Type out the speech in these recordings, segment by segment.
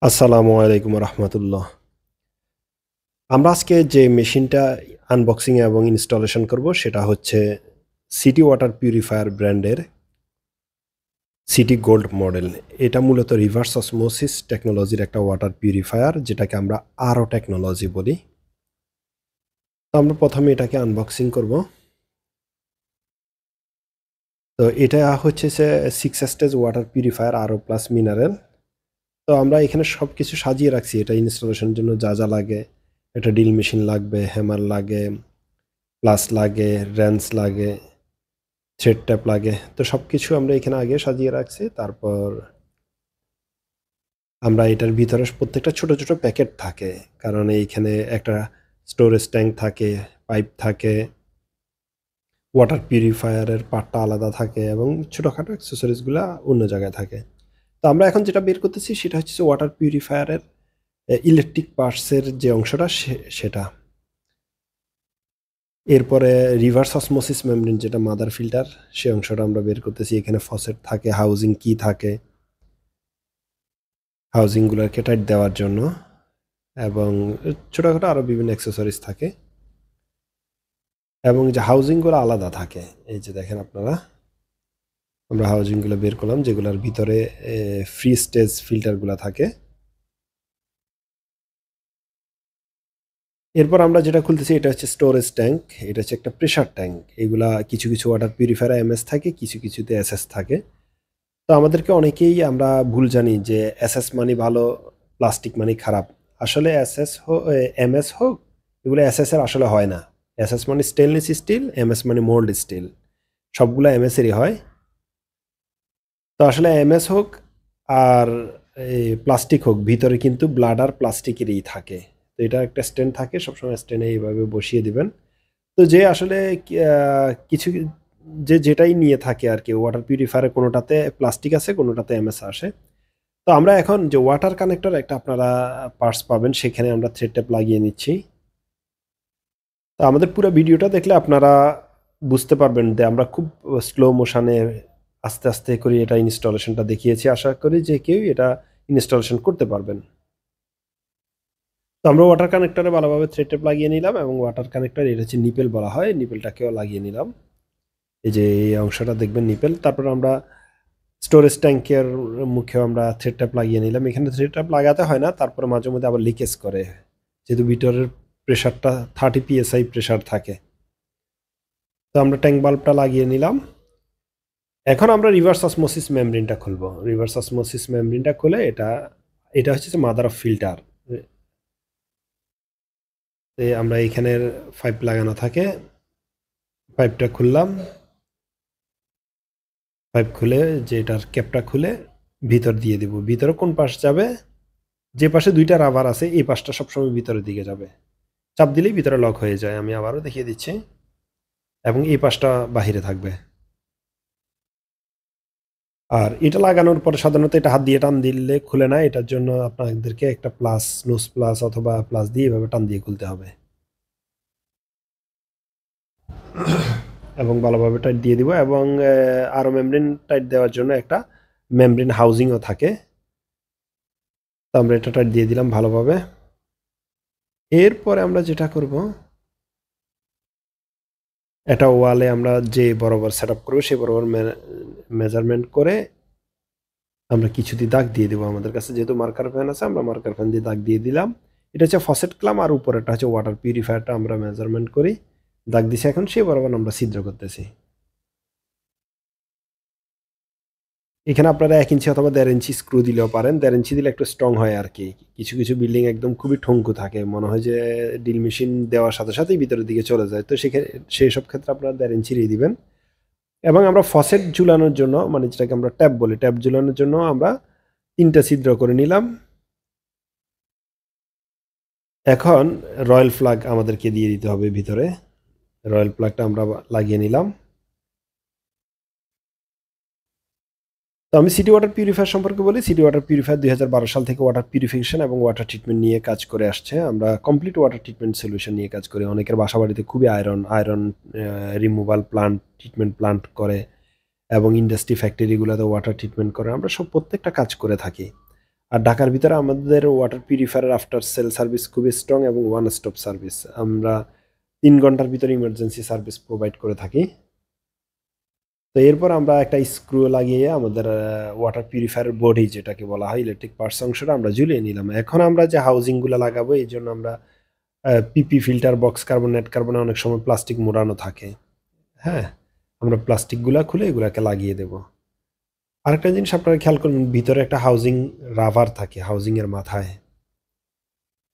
আসসালামু আলাইকুম রহমতুল্লাহ। আমরা আজকে যে মেশিনটা আনবক্সিং এবং ইনস্টলেশন করব সেটা হচ্ছে সিটি ওয়াটার পিউরিফায়ার ব্র্যান্ডের সিটি গোল্ড মডেল। এটা মূলত রিভার্স অসমোসিস টেকনোলজির একটা ওয়াটার পিউরিফায়ার, যেটাকে আমরা আরও টেকনোলজি বলি। তো আমরা প্রথমে এটাকে আনবক্সিং করব। তো এটা হচ্ছে যে 6 স্টেজ ওয়াটার পিউরিফায়ার আরও প্লাস মিনারেল। তো আমরা এখানে সব কিছু সাজিয়ে রাখছি। এটা ইনস্টলেশনের জন্য যা যা লাগে, একটা ড্রিল মেশিন লাগবে, হ্যামার লাগে, প্লাস লাগে, রেঞ্চ লাগে, থ্রেড ট্যাপ লাগে। তো সব কিছু আমরা এখানে আগে সাজিয়ে রাখছি। তারপর আমরা এটার ভিতরে প্রত্যেকটা ছোট ছোট প্যাকেট থাকে, কারণ এইখানে একটা স্টোরেজ ট্যাঙ্ক থাকে, পাইপ থাকে, ওয়াটার পিউরিফায়ারের পার্টটা আলাদা থাকে এবং ছোটোখাটো অ্যাক্সেসরিজগুলো অন্য জায়গায় থাকে। তো আমরা এখন যেটা বের করতেছি সেটা হচ্ছে ওয়াটার পিউরিফায়ারের ইলেকট্রিক পার্টসের যে অংশটা সেটা। এরপরে রিভার্স অসমোসিস মেমব্রেন, যেটা মাদার ফিল্টার, সে অংশটা আমরা বের করতেছি। এখানে ফসেট থাকে, হাউজিং কি থাকে, হাউজিংগুলোকে টাইট দেওয়ার জন্য, এবং ছোটোখাটো আরও বিভিন্ন অ্যাক্সেসরিজ থাকে, এবং যে হাউজিংগুলো আলাদা থাকে। এই যে দেখেন আপনারা, আমরা হাউজিংগুলো বের করলাম যেগুলোর ভিতরে ফ্রি স্টেজ ফিল্টারগুলো থাকে। এরপর আমরা যেটা খুলতেছি এটা হচ্ছে স্টোরেজ ট্যাঙ্ক। এটা হচ্ছে একটা প্রেশার ট্যাঙ্ক। এগুলা কিছু কিছু ওয়াটার পিউরিফায়ার এমএস থাকে, কিছু কিছুতে এসএস থাকে। তো আমাদেরকে অনেকেই আমরা ভুল জানি যে এসএস মানে ভালো, প্লাস্টিক মানে খারাপ। আসলে এসএস হোক, এমএস হোক, এগুলো এসএস এর আসলে হয় না। এসএস মানে স্টেনলেস স্টিল, এমএস মানে মোল্ড স্টিল, সবগুলো এমএস এরই হয়। তো আসলে এমএস হোক আর এই প্লাস্টিক হোক, ভিতরে কিন্তু ব্লাডার প্লাস্টিকেরই থাকে। তো এটা একটা স্ট্যান্ড থাকে, সবসময় স্ট্যান্ডে এইভাবে বসিয়ে দিবেন। তো যে আসলে কিছু যে যেটাই নিয়ে থাকে আর কি, ওয়াটার পিউরিফায়ারে কোনোটাতে প্লাস্টিক আছে, কোনোটাতে এমএস আসে। তো আমরা এখন যে ওয়াটার কানেক্টর একটা আপনারা পার্টস পাবেন, সেখানে আমরা থ্রেড ট্যাপ লাগিয়ে নিচ্ছি। তো আমাদের পুরো ভিডিওটা দেখলে আপনারা বুঝতে পারবেন যে আমরা খুব স্লো মোশনে আস্তে আস্তে করে এটা ইনস্টলেশনটা দেখিয়েছি। আশা করি যে কেউ এটা ইনস্টলেশন করতে পারবেন। তো আমরা ওয়াটার কানেক্টরে ভালোভাবে থ্রেড ট্যাপ লাগিয়ে নিলাম, এবং ওয়াটার কানেক্টর এটা হচ্ছে নিপেল বলা হয়, নিপেলটাকেও লাগিয়ে নিলাম। এই যে এই অংশটা দেখবেন নিপেল। তারপর আমরা স্টোরেজ ট্যাঙ্কের মুখেও আমরা থ্রেড ট্যাপ লাগিয়ে নিলাম। এখানে থ্রেড ট্যাপ লাগাতে হয় না, তারপরে মাঝে মধ্যে আবার লিকেজ করে, যেহেতু ভিতরের প্রেশারটা 30 PSI প্রেশার থাকে। তো আমরা ট্যাঙ্ক বাল্বটা লাগিয়ে নিলাম। এখন আমরা রিভার্স অসমোসিস মেমব্রেনটা খুলবো। রিভার্স অসমোসিস মেমব্রেনটা খুলে এটা এটা হচ্ছে মাদার অফ ফিল্টার। আমরা এইখানের পাইপ লাগানো থাকে, পাইপটা খুললাম। পাইপ খুলে যে এটার ক্যাপটা খুলে ভিতর দিয়ে দিব। ভিতরে কোন পাশ যাবে, যে পাশে দুইটা রাবার আছে এই পাশটা সবসময় ভিতরের দিকে যাবে। চাপ দিলেই ভিতরে লক হয়ে যায়। আমি আবারও দেখিয়ে দিচ্ছি। এবং এই পাশটা বাহিরে থাকবে। আর এটা লাগানোর পরে সাধারণত এটা হাত দিয়ে টান দিলে খুলে না। এটার জন্য আপনাদেরকে একটা প্লাস, নোজ প্লাস অথবা প্লাস দিয়ে এভাবে টান দিয়ে খুলতে হবে, এবং ভালোভাবে টাইট দিয়ে দিব। এবং আরও মেমব্রেন টাইট দেওয়ার জন্য একটা মেমব্রেন হাউজিংও থাকে। তো আমরা এটা টাইট দিয়ে দিলাম ভালোভাবে। এরপরে আমরা যেটা করব, এটা ওয়ালে আমরা যে বরাবর সেট আপ করবো সেই বরাবর মেজারমেন্ট করে আমরা কিছু দিয়ে দাগ দিয়ে দেবো। আমাদের কাছে যেহেতু মার্কার ফ্যান আছে, আমরা মার্কার ফ্যান দিয়ে দাগ দিয়ে দিলাম। এটা হচ্ছে ফসেট ক্লাম, আর উপরেটা হচ্ছে ওয়াটার পিউরিফায়ারটা আমরা মেজারমেন্ট করি দাগ দিছি। এখন সেই বরাবর আমরা ছিদ্র করতেছি। এখানে আপনারা 1 ইঞ্চি অথবা 1.5 ইঞ্চি স্ক্রু দিলেও পারেন। 1.5 ইঞ্চি দিলে একটু স্ট্রং হয় আর কি। কিছু কিছু বিল্ডিং একদম খুবই ঠঙ্কু থাকে, মনে হয় যে ড্রিল মেশিন দেওয়ার সাথে সাথেই ভিতরের দিকে চলে যায়। তো সেখানে সেই সব ক্ষেত্রে আপনারা 1.5 ইঞ্চিরই দিবেন। এবং আমরা ফসেট ঝুলানোর জন্য, মানে যেটাকে আমরা ট্যাপ বলি, ট্যাপ ঝুলানোর জন্য আমরা 3টা ছিদ্র করে নিলাম। এখন রয়্যাল প্লাগ আমাদেরকে দিয়ে দিতে হবে ভিতরে। রয়্যাল প্লাগটা আমরা লাগিয়ে নিলাম। তো আমি সিটি ওয়াটার পিউরিফায়ার সম্পর্কে বলি। সিটি ওয়াটার পিউরিফায়ার 2012 সাল থেকে ওয়াটার পিউরিফিকেশন এবং ওয়াটার ট্রিটমেন্ট নিয়ে কাজ করে আসছে। আমরা কমপ্লিট ওয়াটার ট্রিটমেন্ট সলিউশন নিয়ে কাজ করি। অনেকের বাসাবাড়িতে খুবই iron removal plant, treatment plant করে, এবং ইন্ডাস্ট্রি ফ্যাক্টরিগুলোতে ওয়াটার ট্রিটমেন্ট করে। আমরা সব প্রত্যেকটা কাজ করে থাকি। আর ঢাকার ভিতরে আমাদের water purifier after sale service খুবই স্ট্রং এবং ওয়ান স্টপ সার্ভিস। আমরা 3 ঘন্টার ভিতরে ইমার্জেন্সি সার্ভিস প্রোভাইড করে থাকি। তো এরপর আমরা একটা স্ক্রু লাগিয়ে আমাদের ওয়াটার পিউরিফায়ার বডি যেটাকে বলা হয় ইলেকট্রিক পার্টস অংশটা আমরা ঝুলিয়ে নিলাম। এখন আমরা যে হাউজিংগুলো লাগাবো এই জন্য আমরা PP filter, box carbon, net কার্বনে অনেক সময় প্লাস্টিক মোড়ানো থাকে। হ্যাঁ, আমরা প্লাস্টিকগুলা খুলে এগুলাকে লাগিয়ে দেব। আরেকটা জিনিস আপনারা খেয়াল করুন, ভিতরে একটা হাউজিং রাবার থাকে হাউজিংয়ের মাথায়।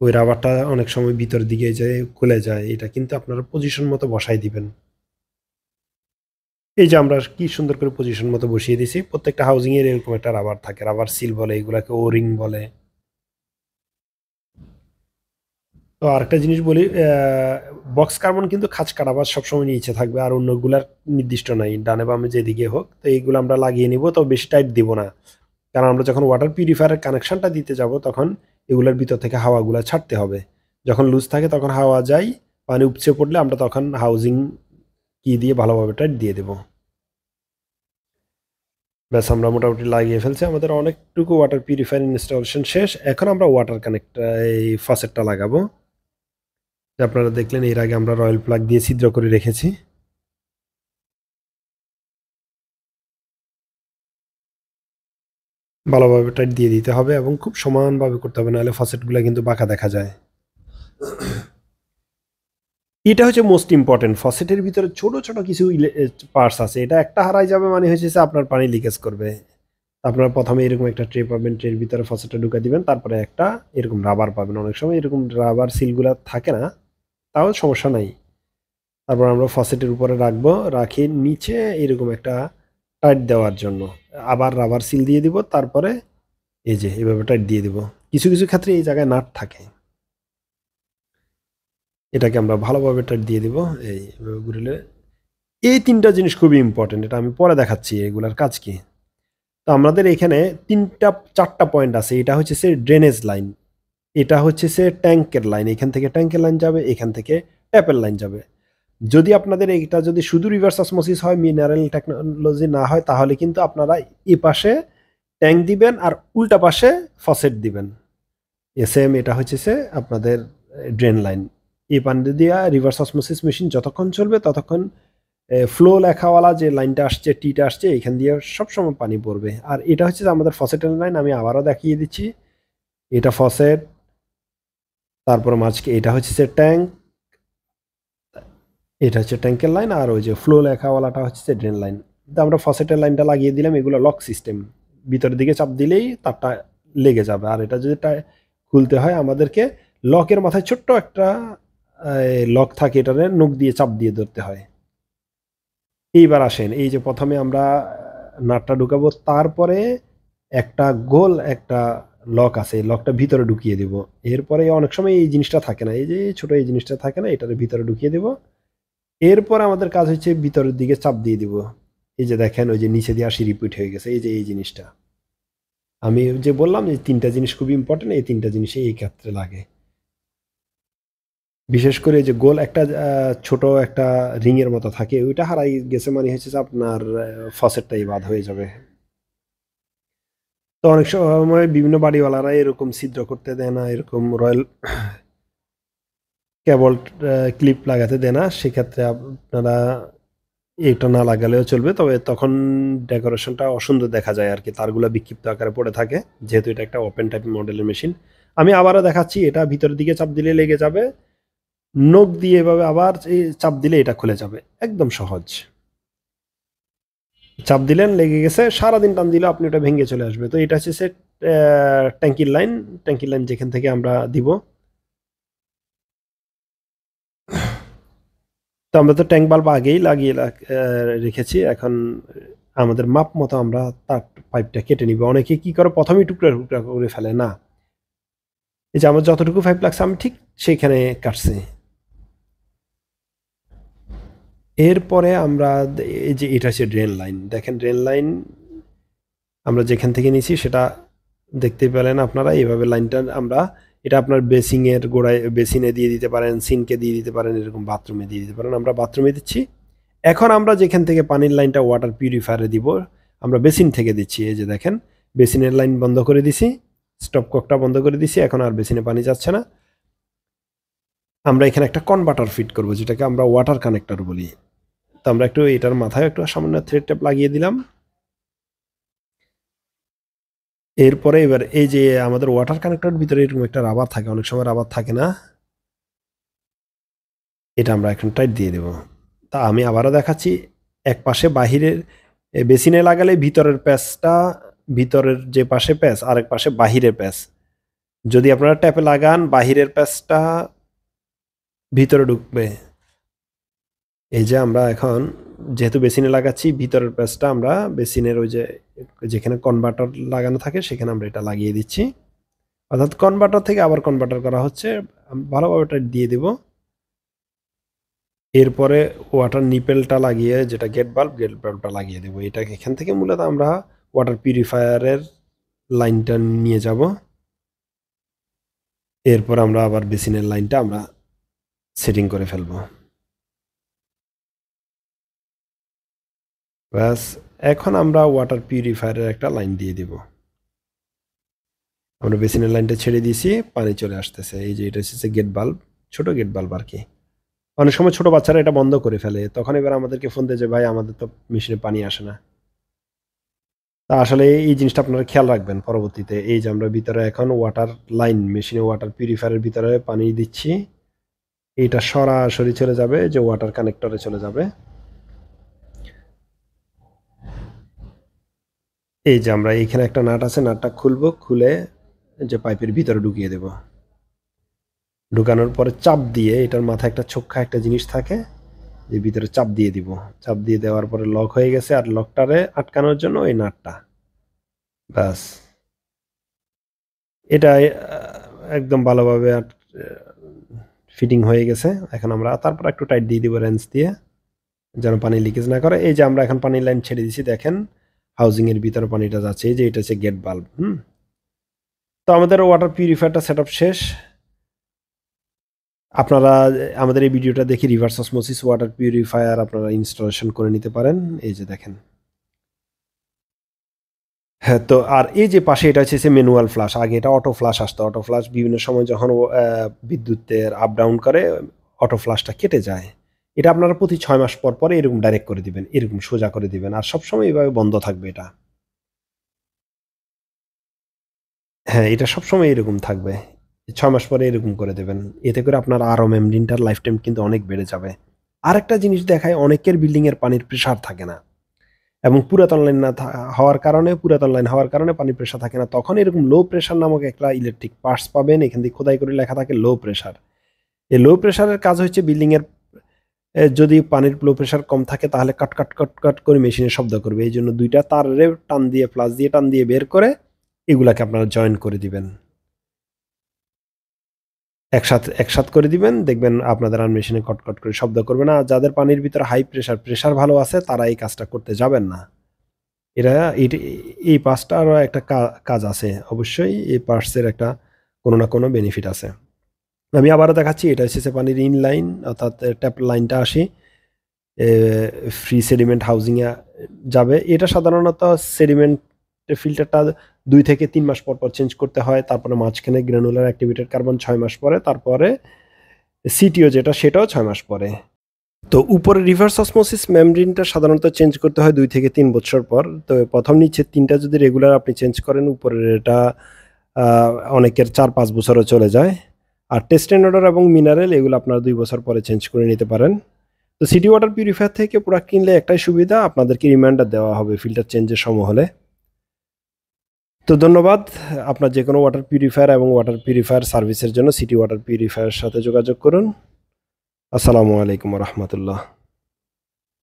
ওই রাবারটা অনেক সময় ভিতর দিকে যে খুলে যায়, এটা কিন্তু আপনারা পজিশন মতো বসাই দিবেন। এই যে আমরা কি সুন্দর করে পজিশন মতো বসিয়ে দিছি। প্রত্যেকটা হাউজিং এর এরকম একটা রাবার থাকে, রাবার সিল বলে, এগুলাকে ও রিং বলে। তো আরেকটা জিনিস বলি, বক্স কার্বন কিন্তু খাঁজ কাটাবার সবসময় নিচে থাকবে, আর অন্যগুলার নির্দিষ্ট নাই, ডানে বামে যেদিকে হোক। তো এইগুলো আমরা লাগিয়ে নিব, তো বেশি টাইট দিব না, কারণ আমরা যখন ওয়াটার পিউরিফায়ারের কানেকশনটা দিতে যাব তখন এগুলোর ভিতর থেকে হাওয়াগুলো ছাড়তে হবে। যখন লুজ থাকে তখন হাওয়া যায়, পানি উপচে পড়লে আমরা তখন হাউজিং কি দিয়ে ভালোভাবে টাইট দিয়ে দেবো। ব্যাস, আমরা মোটামুটি লাগিয়ে ফেলছি, আমাদের অনেকটুকু ওয়াটার পিউরিফায়ার ইনস্টলেশন শেষ। এখন আমরা ওয়াটার কানেক্ট এই ফসেটটা লাগাবো। আপনারা দেখলেন এর আগে আমরা রয়্যাল প্লাগ দিয়ে ছিদ্র করে রেখেছি। ভালোভাবে টাইট দিয়ে দিতে হবে এবং খুব সমানভাবে করতে হবে, নাহলে ফসেটগুলো কিন্তু বাঁকা দেখা যায়। এটা হচ্ছে মোস্ট ইম্পর্টেন্ট। ফসেটের ভিতরে ছোট ছোট কিছু পার্টস আছে, এটা একটা হারাই যাবে মানে হচ্ছে আপনার পানি লিকেজ করবে। আপনারা প্রথমে এরকম একটা ট্রে পাবেন, ট্রের ভিতরে ফসেটটা ঢুকে দিবেন, তারপরে একটা এরকম রাবার পাবেন। অনেক সময় এরকম রাবার সিলগুলো থাকে না, তাও সমস্যা নাই। তারপর আমরা ফসেটের উপরে রাখবো, রাখি নিচে এরকম একটা টাইট দেওয়ার জন্য আবার রাবার সিল দিয়ে দিব। তারপরে এই যে এভাবে টাইট দিয়ে দিব। কিছু কিছু ক্ষেত্রে এই জায়গায় নাট থাকে, এটাকে আমরা ভালোভাবে টাইট দিয়ে দিব। এই এভাবে ঘুরলে এই 3টা জিনিস খুবই ইম্পর্টেন্ট, এটা আমি পরে দেখাচ্ছি এগুলার কাজ কি। তো আমাদের এখানে 4টা পয়েন্ট আছে। এটা হচ্ছে সে ড্রেনেজ লাইন, এটা হচ্ছে সে ট্যাঙ্কের লাইন, এখান থেকে ট্যাঙ্কের লাইন যাবে, এখান থেকে ট্যাপের লাইন যাবে। যদি আপনাদের এটা যদি শুধু রিভার্স অসমোসিস হয়, মিনারেল টেকনোলজি না হয়, তাহলে কিন্তু আপনারা এ পাশে ট্যাঙ্ক দিবেন আর উল্টা পাশে ফসেট দিবেন। এসএম এটা হচ্ছে সে আপনাদের ড্রেন লাইন। এই পানি দিয়া রিভার্স অসমোসিস মেশিন যতক্ষণ চলবে ততক্ষণ ফ্লো লেখাওয়ালা যে লাইনটা আসছে, টিটা আসছে, এখান দিয়ে সবসময় পানি পড়বে। আর এটা হচ্ছে আমাদের ফসেটের লাইন, আমি আবারও দেখিয়ে দিচ্ছি। এটা ফসেট, তারপর মাঝকে এটা হচ্ছে সে ট্যাঙ্ক, এটা হচ্ছে ট্যাঙ্কের লাইন, আর ওই যে ফ্লো লেখাওয়ালাটা হচ্ছে ড্রেন লাইন। তো আমরা ফসেটের লাইনটা লাগিয়ে দিলাম। এগুলো লক সিস্টেম, ভিতরের দিকে চাপ দিলেই তারটা লেগে যাবে। আর এটা যদি খুলতে হয় আমাদেরকে লকের মাথায় ছোট্ট একটা লক থাকে, এটারে নখ দিয়ে চাপ দিয়ে ধরতে হয়। এইবার আসেন, এই যে প্রথমে আমরা নাটটা ঢুকাবো, তারপরে একটা গোল একটা লক আছে, লকটা ভিতরে ঢুকিয়ে দেব। এরপরে অনেক সময় এই জিনিসটা থাকে না, এই যে ছোট এই জিনিসটা থাকে না, এটার ভিতরে ঢুকিয়ে দেব। এরপর আমাদের কাজ হচ্ছে ভিতরের দিকে চাপ দিয়ে দিব। এই যে দেখেন, ওই যে নিচে দিয়ে আসি রিপিট হয়ে গেছে, এই যে এই জিনিসটা আমি যে বললাম যে 3টা জিনিস খুবই ইম্পর্টেন্ট, এই 3টা জিনিসই এই ক্ষেত্রে লাগে। বিশেষ করে যে গোল একটা ছোট একটা রিং এর মতো থাকে, ওইটা হারাই গেছে মানে হচ্ছে যে আপনার ফসেটটাই বাদ হয়ে যাবে। তো অনেক সময় বিভিন্ন বাড়িওয়ালারা এরকম ছিদ্র করতে দেয় না, এরকম রয়্যাল কেবল ক্লিপ লাগাতে দেয় না। সেক্ষেত্রে আপনারা এটা না লাগালেও চলবে, তবে তখন ডেকোরেশনটা অসুন্দর দেখা যায় আর কি, তারগুলো বিক্ষিপ্ত আকারে পড়ে থাকে, যেহেতু এটা একটা ওপেন টাইপ মডেলের মেশিন। আমি আবারও দেখাচ্ছি, এটা ভিতরের দিকে চাপ দিলে লেগে যাবে, নখ দিয়ে এভাবে আবার এই চাপ দিলে এটা খুলে যাবে, একদম সহজ। চাপ দিলেন, লেগে গেছে, সারাদিন টান দিলে আপনি ওটা ভেঙে চলে আসবে। তো এটা হচ্ছে সে ট্যাঙ্কির লাইন, ট্যাঙ্কির লাইন যেখান থেকে আমরা দিব। তো আমরা তো ট্যাঙ্ক বাল্ব আগেই লাগিয়ে রেখেছি। এখন আমাদের মাপ মতো আমরা তার পাইপটা কেটে নিব। অনেকে কি করে প্রথমেই টুকরা টুকরা করে ফেলে, না, এই যে আমার যতটুকু পাইপ লাগছে আমি ঠিক সেইখানে কাটছি। এরপরে আমরা এই যে এটা হচ্ছে ড্রেন লাইন, দেখেন ড্রেন লাইন আমরা যেখান থেকে নিয়েছি সেটা দেখতে পেলেন আপনারা। এইভাবে লাইনটা আমরা, এটা আপনার বেসিংয়ের গোড়ায় বেসিনে দিয়ে দিতে পারেন, সিনকে দিয়ে দিতে পারেন, এরকম বাথরুমে দিয়ে দিতে পারেন। আমরা বাথরুমে দিচ্ছি। এখন আমরা যেখান থেকে পানির লাইনটা ওয়াটার পিউরিফায়ারে দিব, আমরা বেসিন থেকে দিচ্ছি। এই যে দেখেন, বেসিনের লাইন বন্ধ করে দিছি, স্টপ ককটা বন্ধ করে দিছি, এখন আর বেসিনে পানি যাচ্ছে না। আমরা এখানে একটা কনভার্টার ফিট করব, যেটাকে আমরা ওয়াটার কানেক্টর বলি। তো আমরা একটু এটার মাথায় একটু সামান্য থ্রেড টেপ লাগিয়ে দিলাম। এরপরে এবার এই যে আমাদের ওয়াটার কানেক্টরের ভিতরে এরকম একটা রাবার থাকে, অনেক সময় রাবার থাকে না, এটা আমরা এখন টাইট দিয়ে দেব। তা আমি আবারও দেখাচ্ছি, এক পাশে বাহিরের বেসিনে লাগালে ভিতরের প্যাচটা, ভিতরের যে পাশে প্যাচ, আরেক পাশে বাহিরের প্যাচ। যদি আপনারা ট্যাপে লাগান, বাহিরের প্যাচটা ভিতরে ঢুকবে। এই যে আমরা এখন যেহেতু বেসিনে লাগাচ্ছি, ভিতরের প্যাচটা আমরা বেসিনের ওই যে যেখানে কনভার্টার লাগানো থাকে সেখানে আমরা এটা লাগিয়ে দিচ্ছি। অর্থাৎ কনভার্টার থেকে আবার কনভার্টার করা হচ্ছে। ভালোভাবে এটা দিয়ে দেব। এরপরে ওয়াটার নিপেলটা লাগিয়ে, যেটা গেট বাল্বটা লাগিয়ে দেবো। এটা এখান থেকে মূলত আমরা ওয়াটার পিউরিফায়ারের লাইনটা নিয়ে যাব। এরপর আমরা আবার বেসিনের লাইনটা আমরা সেটিং করে ফেলবো। ব্যাস, এখন আমরা ওয়াটার পিউরিফায়ারের একটা লাইন দিয়ে দিব। আমরা বেসিনের লাইনটা ছেড়ে দিয়েছি, পানি চলে আসতেছে। এই যে এটা হচ্ছে গেট বাল্ব, ছোট গেট বাল্ব আর কি। অনেক সময় ছোট বাচ্চারা এটা বন্ধ করে ফেলে, তখন এবার আমাদেরকে ফোন দিয়ে যে ভাই আমাদের তো মেশিনে পানি আসে না। তা আসলে এই জিনিসটা আপনারা খেয়াল রাখবেন পরবর্তীতে। এই যে আমরা ভিতরে এখন ওয়াটার লাইন, মেশিনে ওয়াটার পিউরিফায়ারের ভিতরে পানি দিচ্ছি, এটা সরাসরি চলে যাবে যে ওয়াটার কানেক্টরে চলে যাবে। এই যে আমরা এইখানে একটা নাট আছে, নাটটা খুলবো, খুলে যে পাইপের ভিতরে ঢুকিয়ে দেব। ঢুকানোর পরে চাপ দিয়ে, এটার মাথায় একটা ছোট্ট একটা জিনিস থাকে, যে ভিতরে চাপ দিয়ে দিব। চাপ দিয়ে দেওয়ার পরে লক হয়ে গেছে, আর লকটারে আটকানোর জন্য ওই নাটটা। ব্যাস, এটা একদম ভালোভাবে ফিটিং হয়ে গেছে। এখন আমরা তারপর একটু টাইট দিয়ে দিব রেঞ্চ দিয়ে, যেন পানি লিকেজ না করে। এই যে আমরা এখন পানির লাইন ছেড়ে দিছি, দেখেন হাউজিং এর ভিতরে পানিটা যাচ্ছে। এই যে এটা হচ্ছে গেট বাল্ব। তো আমাদের ওয়াটার পিউরিফায়ারটা সেট আপ শেষ। আপনারা আমাদের এই ভিডিওটা দেখে রিভার্স অসমোসিস ওয়াটার পিউরিফায়ার আপনারা ইনস্টলেশন করে নিতে পারেন। এই যে দেখেন। হ্যাঁ, তো আর এই যে পাশে এটা হচ্ছে ম্যানুয়াল ফ্লাশ। আগে এটা অটো ফ্লাশ আসতো। অটো ফ্লাশ বিভিন্ন সময় যখন বিদ্যুতের আপ ডাউন করে অটো ফ্লাশটা কেটে যায়। এটা আপনারা প্রতি 6 মাস পর পরে এরকম ডাইরেক্ট করে দিবেন, এরকম সোজা করে দিবেন, আর সবসময় এইভাবে বন্ধ থাকবে এটা। হ্যাঁ, এটা সবসময় এরকম থাকবে। 6 মাস পরে এরকম করে দেবেন। এতে করে আপনার আরও মেমব্রেনটার লাইফ টাইম কিন্তু অনেক বেড়ে যাবে। আরেকটা জিনিস দেখায়, অনেকের বিল্ডিংয়ের পানির প্রেশার থাকে না, এবং পুরাতন লাইন না হওয়ার কারণে, পুরাতন লাইন হওয়ার কারণে পানির প্রেশার থাকে না। তখন এরকম লো প্রেশার নামক একটা ইলেকট্রিক পার্টস পাবেন, এখান থেকে খোদাই করে লেখা থাকে লো প্রেশার। এই লো প্রেশারের কাজ হচ্ছে বিল্ডিংয়ের যদি পানির লো প্রেশার কম থাকে তাহলে কাট কাট কাট কাট করে মেশিনে শব্দ করবে। এই জন্য দুইটা তারে টান দিয়ে, প্লাস দিয়ে টান দিয়ে বের করে এগুলাকে আপনারা জয়েন করে দিবেন, একসাথ করে দিবেন। দেখবেন আপনাদের আর মেশিনে কটকট করে শব্দ করবে না। যাদের পানির ভিতরে হাই প্রেশার ভালো আছে, তারা এই কাজটা করতে যাবেন না। এরা এই পার্টসটারও একটা কাজ আছে, অবশ্যই এই পার্টসের একটা কোনো না কোনো বেনিফিট আছে। আমি আবারও দেখাচ্ছি, এটা হচ্ছে পানির ইন লাইন, অর্থাৎ ট্যাপ লাইনটা আসি ফ্রি সেডিমেন্ট হাউজিংয়ে যাবে। এটা সাধারণত সেডিমেন্ট ফিল্টারটা 2 থেকে 3 মাস পর পর চেঞ্জ করতে হয়। তারপরে মাঝখানে গ্রানুলার অ্যাক্টিভেটেড কার্বন 6 মাস পরে, তারপরে সিটিও যেটা সেটাও 6 মাস পরে। তো উপরে রিভার্স অসমোসিস মেমব্রেনটা সাধারণত চেঞ্জ করতে হয় 2 থেকে 3 বছর পর। তো প্রথম নিচে 3টা যদি রেগুলার আপনি চেঞ্জ করেন, উপরের এটা অনেকের 4-5 বছরও চলে যায়। আর টেস্ট অ্যান্ড অর্ডার এবং মিনারেল এগুলো আপনারা 2 বছর পরে চেঞ্জ করে নিতে পারেন। তো সিটি ওয়াটার পিউরিফায়ার থেকে প্রোডাক্ট কিনলে একটাই সুবিধা, আপনাদেরকে রিমাইন্ডার দেওয়া হবে ফিল্টার চেঞ্জের সময় হলে। তো ধন্যবাদ। আপনার যে কোনো ওয়াটার পিউরিফায়ার এবং ওয়াটার পিউরিফায়ার সার্ভিসের জন্য সিটি ওয়াটার পিউরিফায়ারের সাথে যোগাযোগ করুন। আসসালামু আলাইকুম রহমতুল্লাহ।